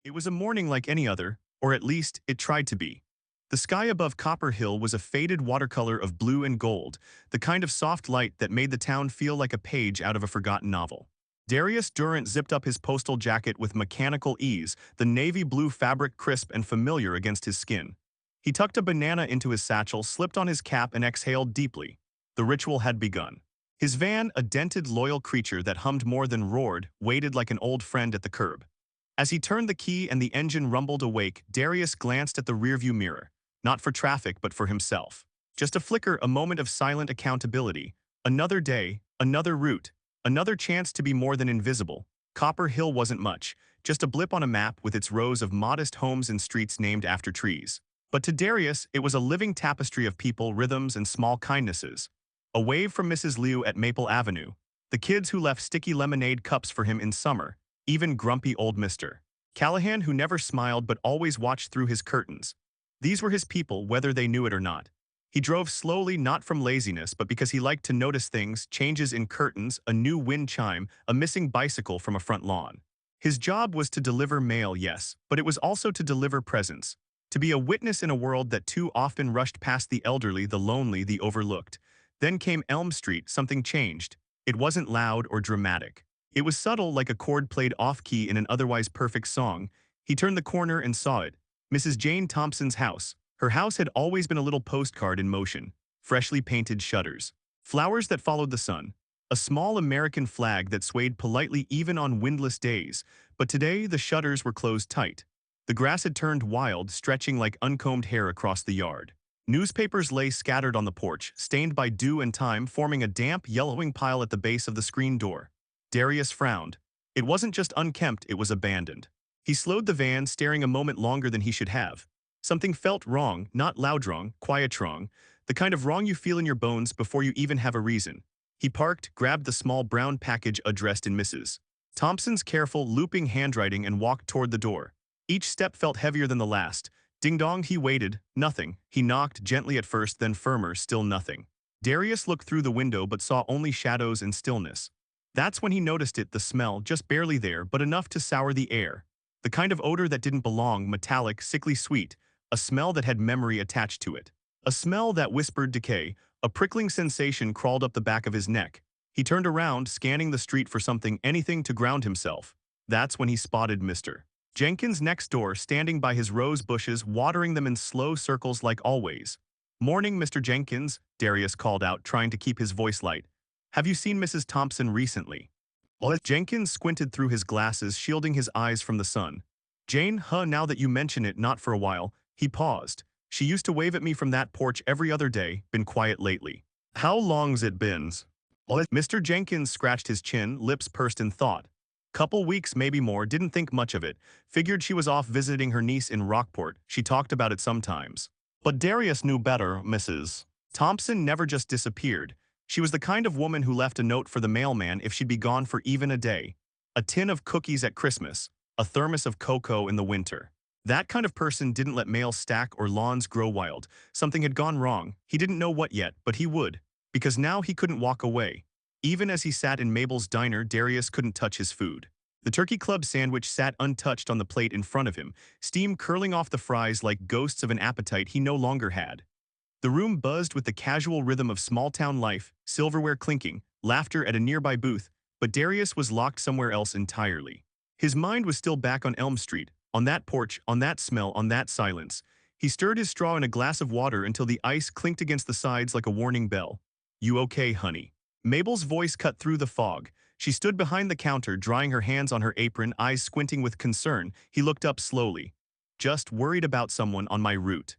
It was a morning like any other, or at least it tried to be. The sky above Copper Hill was a faded watercolor of blue and gold, the kind of soft light that made the town feel like a page out of a forgotten novel. Darius Durant zipped up his postal jacket with mechanical ease, the navy blue fabric crisp and familiar against his skin. He tucked a banana into his satchel, slipped on his cap, and exhaled deeply. The ritual had begun. His van, a dented, loyal creature that hummed more than roared, waited like an old friend at the curb. As he turned the key and the engine rumbled awake, Darius glanced at the rearview mirror, not for traffic but for himself. Just a flicker, a moment of silent accountability. Another day, another route, another chance to be more than invisible. Copper Hill wasn't much, just a blip on a map with its rows of modest homes and streets named after trees. But to Darius, it was a living tapestry of people, rhythms, and small kindnesses. A wave from Mrs. Liu at Maple Avenue, the kids who left sticky lemonade cups for him in summer, even grumpy old Mr. Callahan who never smiled but always watched through his curtains. These were his people, whether they knew it or not. He drove slowly, not from laziness, but because he liked to notice things, changes in curtains, a new wind chime, a missing bicycle from a front lawn. His job was to deliver mail, yes, but it was also to deliver presence. To be a witness in a world that too often rushed past the elderly, the lonely, the overlooked. Then came Elm Street, something changed. It wasn't loud or dramatic. It was subtle, like a chord played off-key in an otherwise perfect song. He turned the corner and saw it. Mrs. Jane Thompson's house. Her house had always been a little postcard in motion. Freshly painted shutters. Flowers that followed the sun. A small American flag that swayed politely even on windless days. But today, the shutters were closed tight. The grass had turned wild, stretching like uncombed hair across the yard. Newspapers lay scattered on the porch, stained by dew and time, forming a damp, yellowing pile at the base of the screen door. Darius frowned. It wasn't just unkempt, it was abandoned. He slowed the van, staring a moment longer than he should have. Something felt wrong, not loud wrong, quiet wrong, the kind of wrong you feel in your bones before you even have a reason. He parked, grabbed the small brown package addressed in Mrs. Thompson's careful, looping handwriting and walked toward the door. Each step felt heavier than the last. Ding-dong, he waited. Nothing. He knocked, gently at first, then firmer, still nothing. Darius looked through the window but saw only shadows and stillness. That's when he noticed it, the smell, just barely there, but enough to sour the air. The kind of odor that didn't belong, metallic, sickly sweet, a smell that had memory attached to it. A smell that whispered decay. A prickling sensation crawled up the back of his neck. He turned around, scanning the street for something, anything to ground himself. That's when he spotted Mr. Jenkins next door, standing by his rose bushes, watering them in slow circles like always. "Morning, Mr. Jenkins," Darius called out, trying to keep his voice light. "Have you seen Mrs. Thompson recently?" Jenkins squinted through his glasses, shielding his eyes from the sun. "Jane, huh, now that you mention it, not for a while." He paused. "She used to wave at me from that porch every other day, been quiet lately." "How long's it been?" Mr. Jenkins scratched his chin, lips pursed in thought. "Couple weeks, maybe more, didn't think much of it. Figured she was off visiting her niece in Rockport, she talked about it sometimes." But Darius knew better. Mrs. Thompson never just disappeared. She was the kind of woman who left a note for the mailman if she'd be gone for even a day. A tin of cookies at Christmas, a thermos of cocoa in the winter. That kind of person didn't let mail stack or lawns grow wild. Something had gone wrong. He didn't know what yet, but he would. Because now he couldn't walk away. Even as he sat in Mabel's diner, Darius couldn't touch his food. The turkey club sandwich sat untouched on the plate in front of him, steam curling off the fries like ghosts of an appetite he no longer had. The room buzzed with the casual rhythm of small-town life, silverware clinking, laughter at a nearby booth, but Darius was locked somewhere else entirely. His mind was still back on Elm Street, on that porch, on that smell, on that silence. He stirred his straw in a glass of water until the ice clinked against the sides like a warning bell. "You okay, honey?" Mabel's voice cut through the fog. She stood behind the counter, drying her hands on her apron, eyes squinting with concern. He looked up slowly. "Just worried about someone on my route."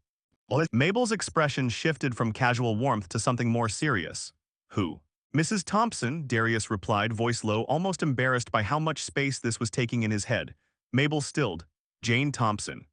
Mabel's expression shifted from casual warmth to something more serious. "Who?" "Mrs. Thompson," Darius replied, voice low, almost embarrassed by how much space this was taking in his head. Mabel stilled. "Jane Thompson."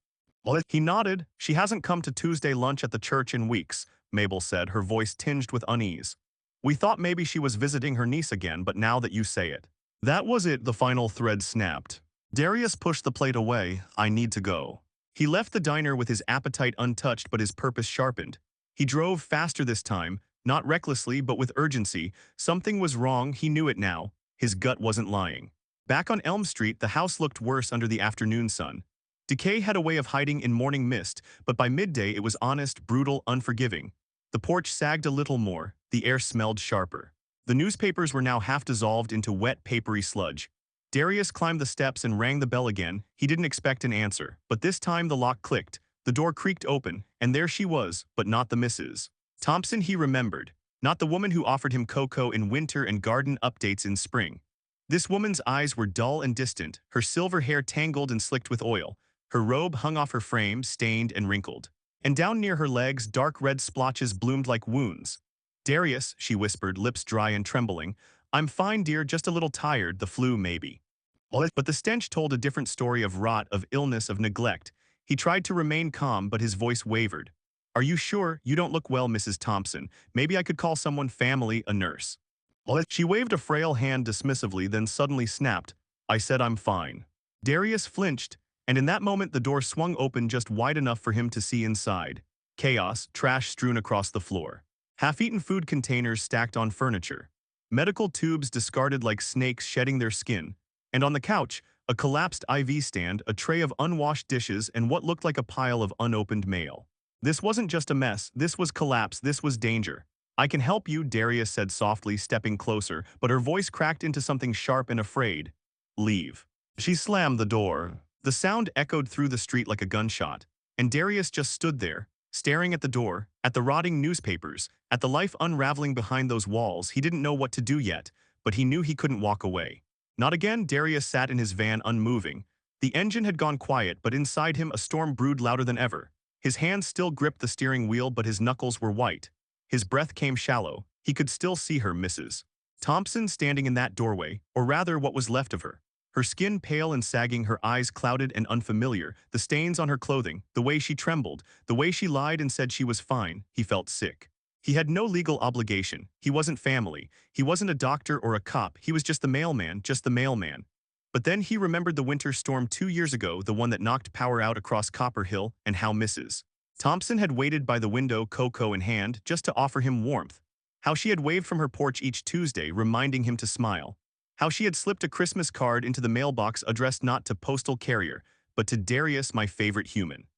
He nodded. "She hasn't come to Tuesday lunch at the church in weeks," Mabel said, her voice tinged with unease. "We thought maybe she was visiting her niece again, but now that you say it." That was it, the final thread snapped. Darius pushed the plate away. "I need to go." He left the diner with his appetite untouched but his purpose sharpened. He drove faster this time, not recklessly but with urgency. Something was wrong, he knew it now. His gut wasn't lying. Back on Elm Street, the house looked worse under the afternoon sun. Decay had a way of hiding in morning mist, but by midday it was honest, brutal, unforgiving. The porch sagged a little more, the air smelled sharper. The newspapers were now half dissolved into wet, papery sludge. Darius climbed the steps and rang the bell again. He didn't expect an answer, but this time the lock clicked. The door creaked open, and there she was, but not the Mrs. Thompson he remembered. Not the woman who offered him cocoa in winter and garden updates in spring. This woman's eyes were dull and distant, her silver hair tangled and slicked with oil. Her robe hung off her frame, stained and wrinkled. And down near her legs, dark red splotches bloomed like wounds. "Darius," she whispered, lips dry and trembling. "I'm fine, dear, just a little tired, the flu, maybe." But the stench told a different story of rot, of illness, of neglect. He tried to remain calm, but his voice wavered. "Are you sure? You don't look well, Mrs. Thompson. Maybe I could call someone, family, a nurse." She waved a frail hand dismissively, then suddenly snapped. "I said I'm fine." Darius flinched, and in that moment the door swung open just wide enough for him to see inside. Chaos, trash strewn across the floor. Half-eaten food containers stacked on furniture. Medical tubes discarded like snakes shedding their skin. And on the couch, a collapsed IV stand, a tray of unwashed dishes, and what looked like a pile of unopened mail. This wasn't just a mess, this was collapse, this was danger. "I can help you," Darius said softly, stepping closer, but her voice cracked into something sharp and afraid. "Leave." She slammed the door. The sound echoed through the street like a gunshot, and Darius just stood there, staring at the door, at the rotting newspapers, at the life unraveling behind those walls. He didn't know what to do yet, but he knew he couldn't walk away. Not again. Darius sat in his van unmoving. The engine had gone quiet, but inside him a storm brewed louder than ever. His hands still gripped the steering wheel, but his knuckles were white. His breath came shallow. He could still see her, Mrs. Thompson, standing in that doorway, or rather what was left of her. Her skin pale and sagging, her eyes clouded and unfamiliar, the stains on her clothing, the way she trembled, the way she lied and said she was fine. He felt sick. He had no legal obligation. He wasn't family. He wasn't a doctor or a cop. He was just the mailman, just the mailman. But then he remembered the winter storm 2 years ago, the one that knocked power out across Copper Hill, and how Mrs. Thompson had waited by the window, cocoa in hand, just to offer him warmth. How she had waved from her porch each Tuesday, reminding him to smile. How she had slipped a Christmas card into the mailbox addressed not to postal carrier, but to Darius, my favorite human.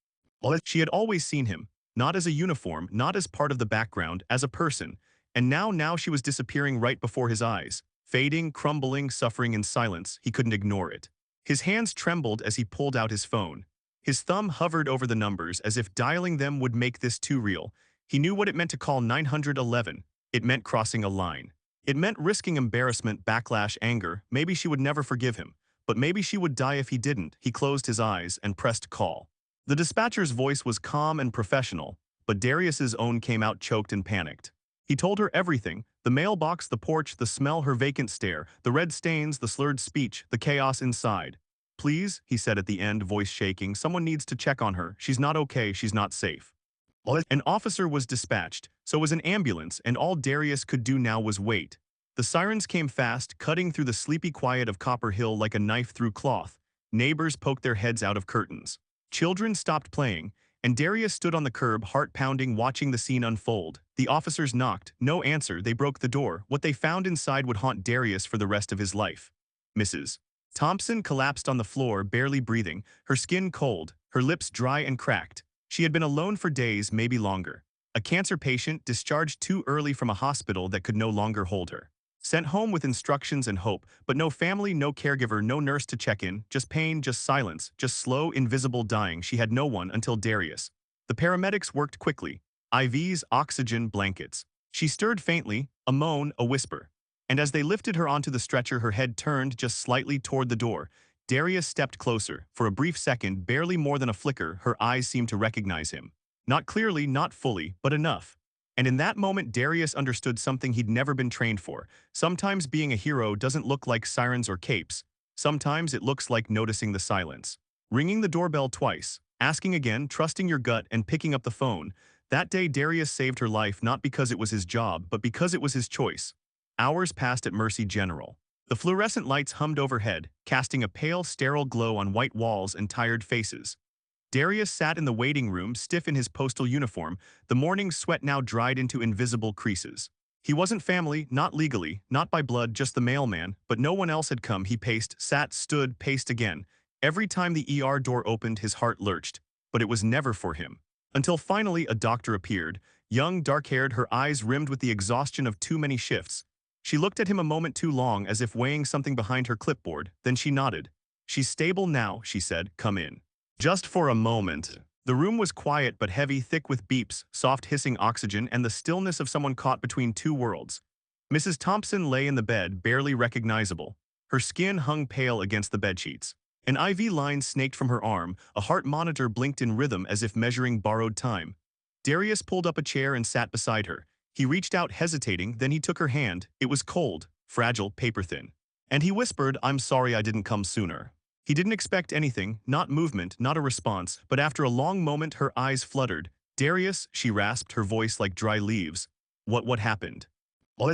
She had always seen him, not as a uniform, not as part of the background, as a person. And now she was disappearing right before his eyes. Fading, crumbling, suffering in silence. He couldn't ignore it. His hands trembled as he pulled out his phone. His thumb hovered over the numbers as if dialing them would make this too real. He knew what it meant to call 911. It meant crossing a line. It meant risking embarrassment, backlash, anger. Maybe she would never forgive him, but maybe she would die if he didn't. He closed his eyes and pressed call. The dispatcher's voice was calm and professional, but Darius's own came out choked and panicked. He told her everything: the mailbox, the porch, the smell, her vacant stare, the red stains, the slurred speech, the chaos inside. "Please," he said at the end, voice shaking, "someone needs to check on her. She's not okay, she's not safe." An officer was dispatched, so was an ambulance, and all Darius could do now was wait. The sirens came fast, cutting through the sleepy quiet of Copper Hill like a knife through cloth. Neighbors poked their heads out of curtains. Children stopped playing, and Darius stood on the curb, heart pounding, watching the scene unfold. The officers knocked. No answer. They broke the door. What they found inside would haunt Darius for the rest of his life. Mrs. Thompson collapsed on the floor, barely breathing, her skin cold, her lips dry and cracked. She had been alone for days, maybe longer. A cancer patient discharged too early from a hospital that could no longer hold her. Sent home with instructions and hope, but no family, no caregiver, no nurse to check in, just pain, just silence, just slow, invisible dying. She had no one until Darius. The paramedics worked quickly. IVs, oxygen, blankets. She stirred faintly, a moan, a whisper. And as they lifted her onto the stretcher, her head turned just slightly toward the door. Darius stepped closer. For a brief second, barely more than a flicker, her eyes seemed to recognize him. Not clearly, not fully, but enough. And in that moment, Darius understood something he'd never been trained for. Sometimes being a hero doesn't look like sirens or capes. Sometimes it looks like noticing the silence. Ringing the doorbell twice, asking again, trusting your gut, and picking up the phone. That day, Darius saved her life not because it was his job, but because it was his choice. Hours passed at Mercy General. The fluorescent lights hummed overhead, casting a pale, sterile glow on white walls and tired faces. Darius sat in the waiting room, stiff in his postal uniform, the morning sweat now dried into invisible creases. He wasn't family, not legally, not by blood, just the mailman, but no one else had come. He paced, sat, stood, paced again. Every time the ER door opened, his heart lurched, but it was never for him. Until finally a doctor appeared, young, dark-haired, her eyes rimmed with the exhaustion of too many shifts. She looked at him a moment too long, as if weighing something behind her clipboard, then she nodded. "She's stable now," she said. "Come in." Just for a moment. The room was quiet but heavy, thick with beeps, soft hissing oxygen, and the stillness of someone caught between two worlds. Mrs. Thompson lay in the bed, barely recognizable. Her skin hung pale against the bedsheets. An IV line snaked from her arm, a heart monitor blinked in rhythm as if measuring borrowed time. Darius pulled up a chair and sat beside her. He reached out, hesitating, then he took her hand. It was cold, fragile, paper-thin. And he whispered, "I'm sorry I didn't come sooner." He didn't expect anything, not movement, not a response, but after a long moment her eyes fluttered. "Darius," she rasped, her voice like dry leaves. What happened?"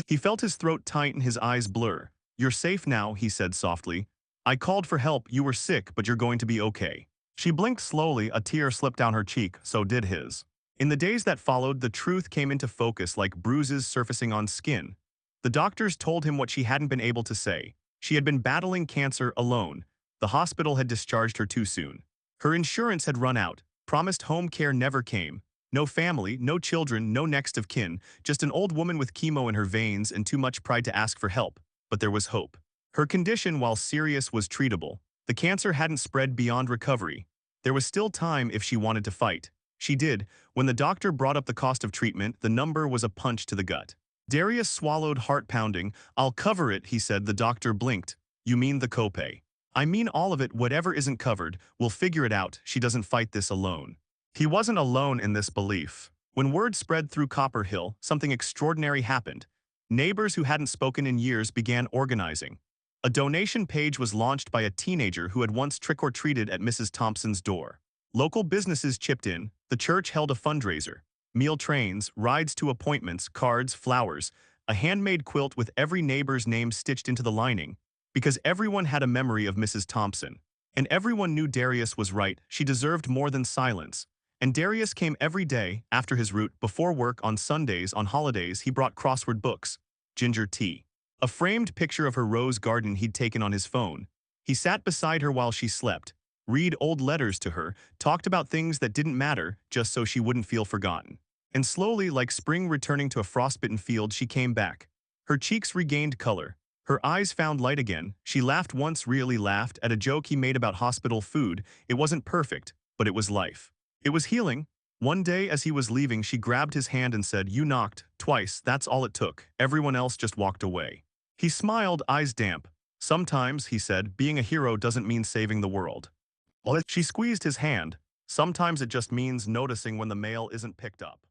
He felt his throat tighten, his eyes blur. "You're safe now," he said softly. "I called for help, you were sick, but you're going to be okay." She blinked slowly, a tear slipped down her cheek, so did his. In the days that followed, the truth came into focus like bruises surfacing on skin. The doctors told him what she hadn't been able to say. She had been battling cancer alone. The hospital had discharged her too soon. Her insurance had run out. Promised home care never came. No family, no children, no next of kin, just an old woman with chemo in her veins and too much pride to ask for help. But there was hope. Her condition, while serious, was treatable. The cancer hadn't spread beyond recovery. There was still time if she wanted to fight. She did. When the doctor brought up the cost of treatment, the number was a punch to the gut. Darius swallowed, heart pounding. "I'll cover it," he said. The doctor blinked. "You mean the copay?" "I mean all of it, whatever isn't covered. We'll figure it out. She doesn't fight this alone." He wasn't alone in this belief. When word spread through Copper Hill, something extraordinary happened. Neighbors who hadn't spoken in years began organizing. A donation page was launched by a teenager who had once trick-or-treated at Mrs. Thompson's door. Local businesses chipped in. The church held a fundraiser. Meal trains, rides to appointments, cards, flowers, a handmade quilt with every neighbor's name stitched into the lining. Because everyone had a memory of Mrs. Thompson. And everyone knew Darius was right. She deserved more than silence. And Darius came every day, after his route, before work, on Sundays, on holidays. He brought crossword books, ginger tea, a framed picture of her rose garden he'd taken on his phone. He sat beside her while she slept, read old letters to her, talked about things that didn't matter, just so she wouldn't feel forgotten. And slowly, like spring returning to a frostbitten field, she came back. Her cheeks regained color. Her eyes found light again. She laughed once, really laughed, at a joke he made about hospital food. It wasn't perfect, but it was life. It was healing. One day as he was leaving, she grabbed his hand and said, "You knocked, twice, that's all it took. Everyone else just walked away." He smiled, eyes damp. "Sometimes," he said, "being a hero doesn't mean saving the world." She squeezed his hand. "Sometimes it just means noticing when the mail isn't picked up."